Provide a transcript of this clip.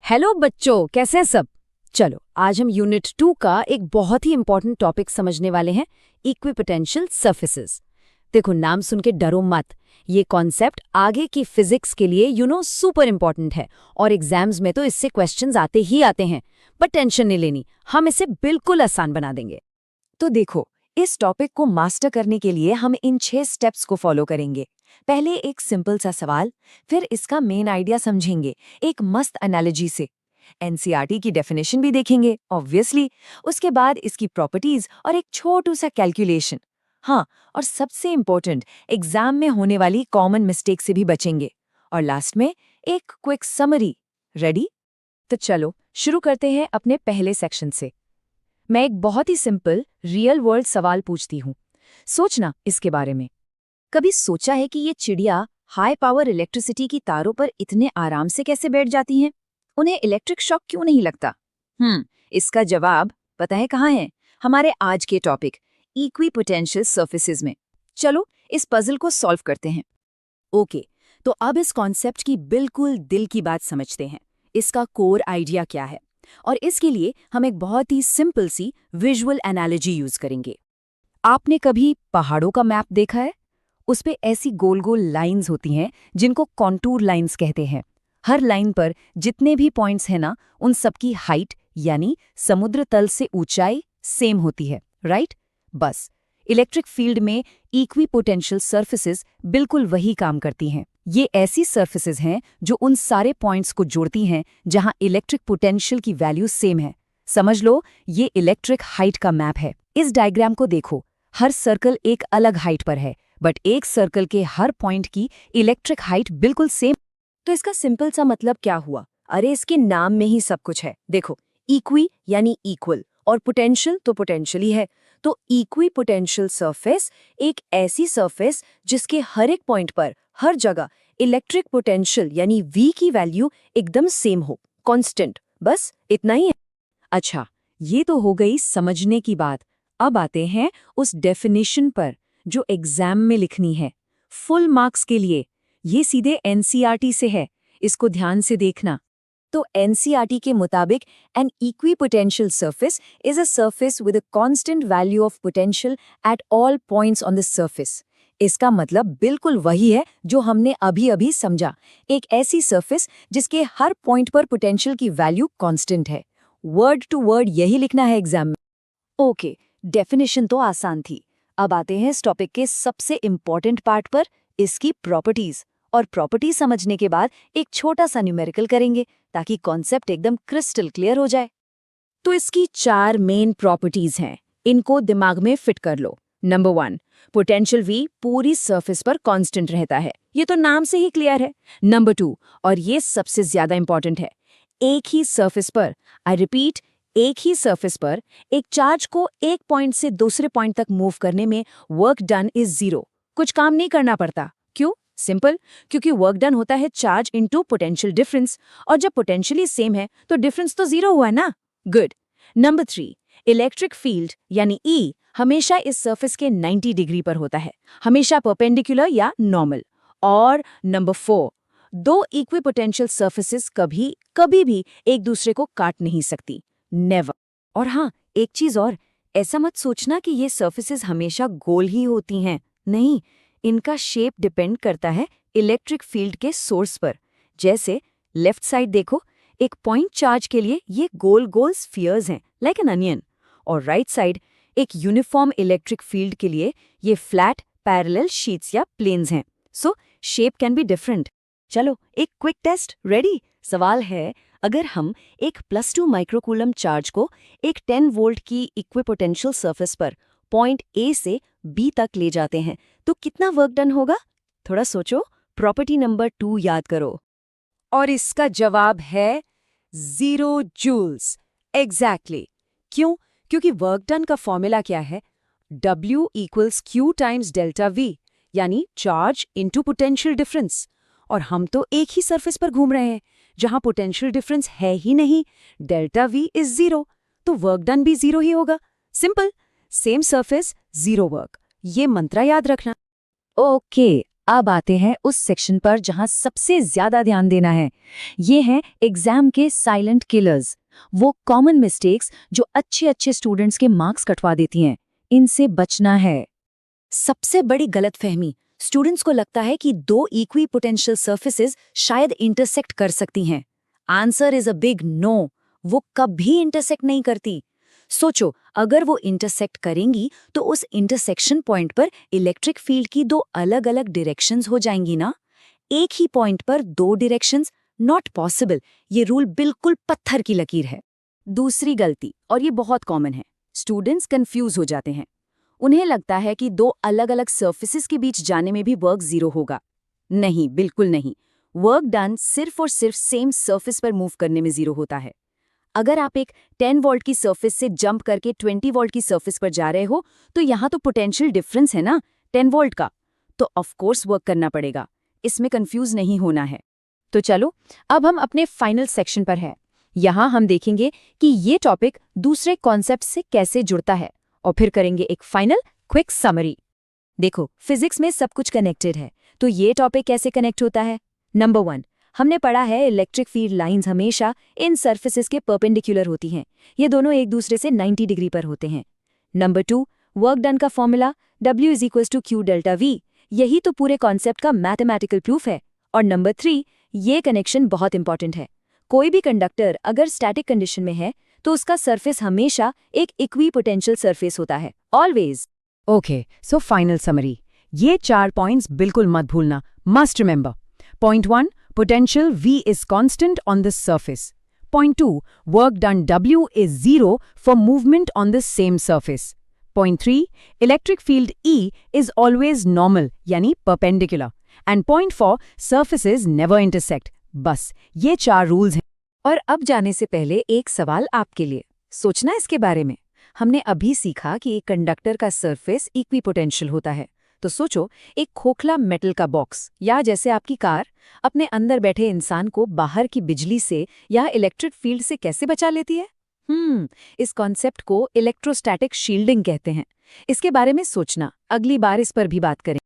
Hello बच्चों, कैसे हैं सब। चलो आज हम यूनिट 2 का एक बहुत ही इंपॉर्टेंट टॉपिक समझने वाले हैं, इक्विपोटेंशियल सरफेसेस। देखो, नाम सुन के डरो मत। ये कॉन्सेप्ट आगे की फिजिक्स के लिए सुपर इंपॉर्टेंट है और एग्जाम्स में तो इससे क्वेश्चंस आते ही आते हैं। बट टेंशन नहीं लेनी, हम इसे बिल्कुल आसान बना देंगे। तो देखो, इस टॉपिक को मास्टर करने के लिए हम इन 6 स्टेप्स को फॉलो करेंगे। पहले एक सिंपल सा सवाल, फिर इसका मेन आइडिया समझेंगे एक मस्त एनालॉजी से। एनसीईआरटी की डेफिनेशन भी देखेंगे ऑब्वियसली। उसके बाद इसकी प्रॉपर्टीज और एक छोटू सा कैलकुलेशन। हाँ, और सबसे इम्पोर्टेंट, एग्जाम में होने वाली कॉमन मिस्टेक से भी बचेंगे। और लास्ट में एक क्विक समरी। रेडी? तो चलो शुरू करते हैं अपने पहले सेक्शन से। मैं एक बहुत ही सिंपल रियल वर्ल्ड सवाल पूछती हूँ। सोचना इसके बारे में। कभी सोचा है कि ये चिड़िया हाई पावर इलेक्ट्रिसिटी की तारों पर इतने आराम से कैसे बैठ जाती हैं? उन्हें इलेक्ट्रिक शॉक क्यों नहीं लगता? इसका जवाब पता है कहाँ है? हमारे आज के टॉपिक इक्विपोटेंशियल सरफेसेस में। चलो इस पजल को सॉल्व करते हैं। ओके, तो अब इस कॉन्सेप्ट की बिल्कुल दिल की बात समझते हैं। इसका कोर आइडिया क्या है? और इसके लिए हम एक बहुत ही सिंपल सी विजुअल एनालॉजी यूज करेंगे। आपने कभी पहाड़ों का मैप देखा है? उस पे ऐसी गोल गोल लाइंस होती हैं जिनको कॉन्टूर लाइंस कहते हैं। हर लाइन पर जितने भी पॉइंट्स हैं ना, उन सबकी हाइट यानी समुद्र तल से ऊंचाई सेम होती है, राइट? बस इलेक्ट्रिक फील्ड में इक्विपोटेंशियल सरफेसेस बिल्कुल वही काम करती हैं। ये ऐसी सरफेसेस हैं जो उन सारे पॉइंट्स को जोड़ती हैं जहां इलेक्ट्रिक पोटेंशियल की वैल्यू सेम है। समझ लो, ये इलेक्ट्रिक हाइट का मैप है। इस डायग्राम को देखो, हर सर्कल एक अलग हाइट पर है, बट एक सर्कल के हर पॉइंट की इलेक्ट्रिक हाइट बिल्कुल सेम। तो इसका सिंपल सा मतलब क्या हुआ? अरे इसके नाम में ही सब कुछ है। देखो, इक्वी यानी इक्वल और पोटेंशियल तो पोटेंशियल ही है। तो इक्वी पोटेंशियल सरफेस एक ऐसी सरफेस जिसके हर एक पॉइंट पर हर जगह इलेक्ट्रिक पोटेंशियल यानी V की वैल्यू एकदम सेम हो, कांस्टेंट। बस इतना ही है। अच्छा, ये तो हो गई समझने की बात। अब आते हैं उस डेफिनेशन पर जो एग्जाम में लिखनी है फुल मार्क्स के लिए। ये सीधे एनसीईआरटी से है, इसको ध्यान से देखना। तो एनसीईआरटी के मुताबिक an equipotential surface is a surface with a constant value of potential at all points on the surface. इसका मतलब बिल्कुल वही है जो हमने अभी अभी समझा, एक ऐसी सरफेस जिसके हर पॉइंट पर पोटेंशियल की वैल्यू कांस्टेंट है। वर्ड टू वर्ड यही लिखना है एग्जाम में। ओके, डेफिनेशन तो आसान थी। अब आते हैं इस टॉपिक के सबसे इंपॉर्टेंट पार्ट पर, इसकी प्रॉपर्टीज। और प्रॉपर्टीज समझने के बाद एक छोटा सा न्यूमेरिकल करेंगे ताकि कॉन्सेप्ट एकदम क्रिस्टल क्लियर हो जाए। तो इसकी 4 मेन प्रॉपर्टीज हैं, इनको दिमाग में फिट कर लो। नंबर 1, पोटेंशियल V पूरी सरफेस पर कांस्टेंट रहता है, ये तो नाम से ही क्लियर है। नंबर 2, और ये सबसे ज्यादा इंपॉर्टेंट है, एक ही सरफेस पर, आई रिपीट, एक ही सरफेस पर एक चार्ज को एक पॉइंट से दूसरे पॉइंट तक मूव करने में वर्क डन इज 0। कुछ काम नहीं करना पड़ता। क्यों? सिंपल, क्योंकि वर्क डन होता है चार्ज इनटू पोटेंशियल डिफरेंस, और जब पोटेंशियली सेम है तो डिफरेंस तो 0 हुआ ना। गुड। नंबर 3, इलेक्ट्रिक फील्ड यानी E हमेशा इस सरफेस के 90 डिग्री पर होता है, हमेशा परपेंडिकुलर या नॉर्मल। और नंबर 4, दो इक्विपोटेंशियल सरफेसेस कभी भी एक दूसरे को काट नहीं सकती, नेवर। और हाँ, एक चीज और, ऐसा मत सोचना कि ये सरफेसेस हमेशा गोल ही होती हैं। नहीं, इनका शेप डिपेंड करता है इलेक्ट्रिक फील्ड के सोर्स पर। जैसे लेफ्ट साइड देखो, एक पॉइंट चार्ज के लिए ये गोल गोल स्फीयर्स हैं, लाइक एन अनियन। और राइट साइड एक यूनिफॉर्म इलेक्ट्रिक फील्ड के लिए ये फ्लैट पैरेलल शीट्स या प्लेन्स हैं। सो शेप कैन बी डिफरेंट। चलो एक क्विक टेस्ट, रेडी? सवाल है, अगर हम एक +2 माइक्रोकूलम चार्ज को एक 10 वोल्ट की इक्विपोटेंशियल सरफेस पर पॉइंट A से B तक ले जाते हैं तो कितना वर्क डन होगा? थोड़ा सोचो, प्रॉपर्टी नंबर 2 याद करो। और इसका जवाब है 0 जूल्स। एग्जैक्टली। क्यों? क्योंकि वर्क डन का फॉर्मूला क्या है? W = Q × ΔV, यानी चार्ज इंटू पोटेंशियल डिफरेंस। और हम तो एक ही सरफेस पर घूम रहे हैं जहां पोटेंशियल डिफरेंस है ही नहीं। ΔV = 0, तो वर्क डन भी 0 ही होगा। सिंपल, सेम सरफेस 0 वर्क, ये मंत्र याद रखना। ओके, अब आते हैं उस सेक्शन पर जहां सबसे ज्यादा ध्यान देना है। ये हैं एग्जाम के साइलेंट किलर्स, वो कॉमन मिस्टेक्स जो अच्छे स्टूडेंट्स के मार्क्स कटवा देती हैं। इनसे बचना है। सबसे बड़ी गलतफहमी, स्टूडेंट्स को लगता है कि दो इक्वी पोटेंशियल सर्फेसेस शायद इंटरसेक्ट कर सकती हैं। Answer is a big no, वो कभी इंटरसेक्ट नहीं करती। सोचो, अगर वो इंटरसेक्ट करेंगी तो उस इंटरसेक्शन पॉइंट पर इलेक्ट्रिक फील्ड की दो अलग अलग डायरेक्शंस हो जाएंगी ना। एक ही पॉइंट पर दो डायरेक्शंस, नॉट पॉसिबल। ये रूल बिल्कुल पत्थर की लकीर है। दूसरी गलती, और ये बहुत कॉमन है, स्टूडेंट्स कंफ्यूज हो जाते हैं। उन्हें लगता है कि दो अलग अलग सर्फेसेस के बीच जाने में भी वर्क जीरो होगा। नहीं, बिल्कुल नहीं। वर्क डन सिर्फ और सिर्फ सेम सर्फेस पर मूव करने में जीरो होता है। अगर आप एक 10 वोल्ट की सर्फेस से जंप करके 20 वोल्ट की सर्फेस पर जा रहे हो, तो यहाँ तो पोटेंशियल डिफरेंस है ना 10 वोल्ट का, तो ऑफ कोर्स वर्क करना पड़ेगा। इसमें कंफ्यूज नहीं होना है। तो चलो, अब हम अपने फाइनल सेक्शन पर हैं। यहाँ हम देखेंगे कि ये टॉपिक दूसरे कॉन्सेप्ट से कैसे जुड़ता है, और फिर करेंगे एक फाइनल क्विक समरी। देखो, फिजिक्स में सब कुछ कनेक्टेड है, तो ये टॉपिक कैसे कनेक्ट होता है? नंबर 1, हमने पढ़ा है इलेक्ट्रिक फील्ड लाइंस हमेशा इन सर्फेसेस के परपेंडिकुलर होती हैं। ये दोनों एक दूसरे से 90 डिग्री पर होते हैं। नंबर 2, वर्क डन का formula W = Q delta V, यही तो पूरे कॉन्सेप्ट का मैथमेटिकल प्रूफ है। और नंबर 3, ये कनेक्शन बहुत इंपॉर्टेंट है। कोई भी कंडक्टर अगर स्टैटिक कंडीशन में है तो उसका सरफेस हमेशा एक इक्वी पोटेंशियल सरफेस होता है, always. Okay, so final summary. ये 4 पॉइंट्स बिल्कुल मत भूलना, must remember. Point 1, potential V is constant on this surface. Point 2, work done W is 0 for movement on the same surface. Point 3, electric field E is always normal, यानी perpendicular. And point 4, surfaces never intersect. बस, ये 4 rules हैं। और अब जाने से पहले एक सवाल आपके लिए, सोचना इसके बारे में। हमने अभी सीखा कि एक कंडक्टर का सरफेस इक्विपोटेंशियल होता है। तो सोचो, एक खोखला मेटल का बॉक्स या जैसे आपकी कार अपने अंदर बैठे इंसान को बाहर की बिजली से या इलेक्ट्रिक फील्ड से कैसे बचा लेती है? इस कॉन्सेप्ट को इलेक्ट्रोस्टैटिक शील्डिंग कहते हैं। इसके बारे में सोचना, अगली बार इस पर भी बात करें।